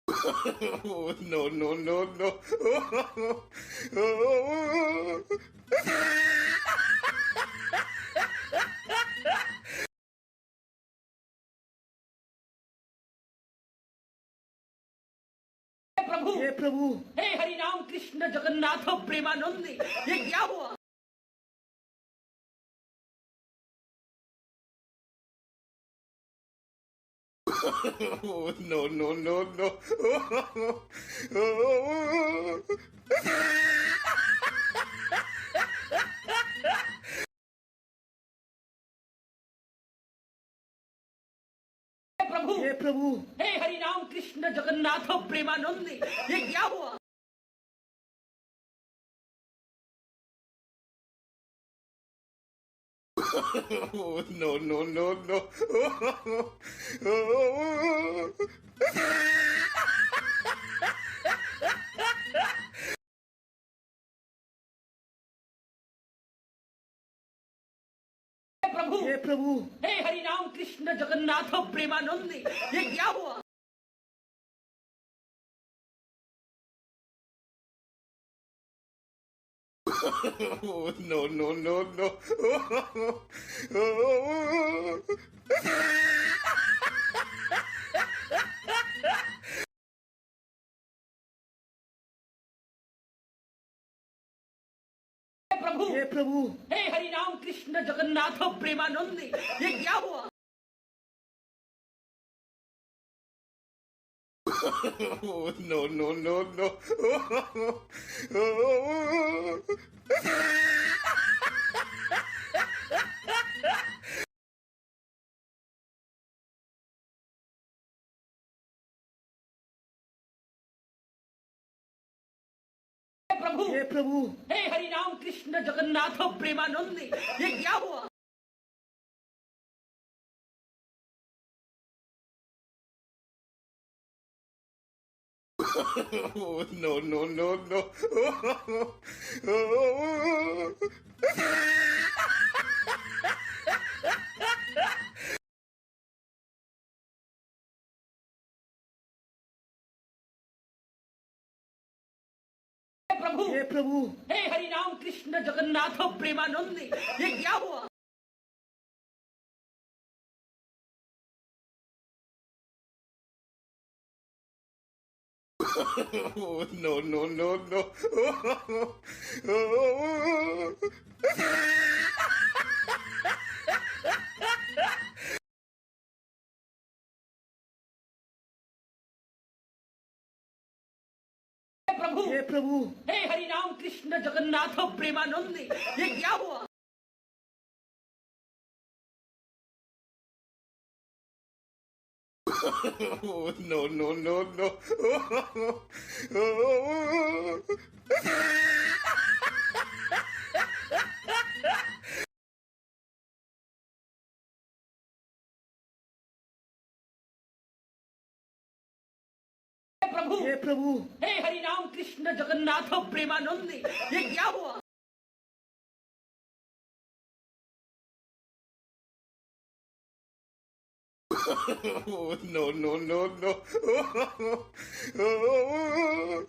Oh, no, no, no, no. Oh, प्रभु हे प्रभु हे हरिनाम कृष्ण जगन्नाथ प्रेमानंदी, ये क्या हुआ? oh, no, no, no, no. Oh, प्रभु हे प्रभु हे हरिनाम कृष्ण जगन्नाथ प्रेमानंदी, ये क्या हुआ? oh, no, no, no, no. Oh, प्रभु हे प्रभु हे हरिनाम कृष्ण जगन्नाथ प्रेमानंदी, ये क्या हुआ? oh, no, no, no, no. Oh, प्रभु हे प्रभु हे हरिनाम कृष्ण जगन्नाथ प्रेमानंदी, ये क्या हुआ? oh, no, no, no, no. Oh, प्रभु हे प्रभु हे हरिनाम कृष्ण जगन्नाथ प्रेमानंदी, ये क्या हुआ? oh, no, no, no, no. Oh, प्रभु हे प्रभु हे हरिनाम कृष्ण जगन्नाथ प्रेमानंदी, ये क्या हुआ? oh, no, no, no, no. Oh, प्रभु हे प्रभु हे हरिनाम कृष्ण जगन्नाथ प्रेमानंदी, ये क्या हुआ? oh, no, no, no, no. Oh, प्रभु हे प्रभु हे हरिनाम कृष्ण जगन्नाथ प्रेमानंदी, ये क्या हुआ? oh, no, no, no, no. Oh,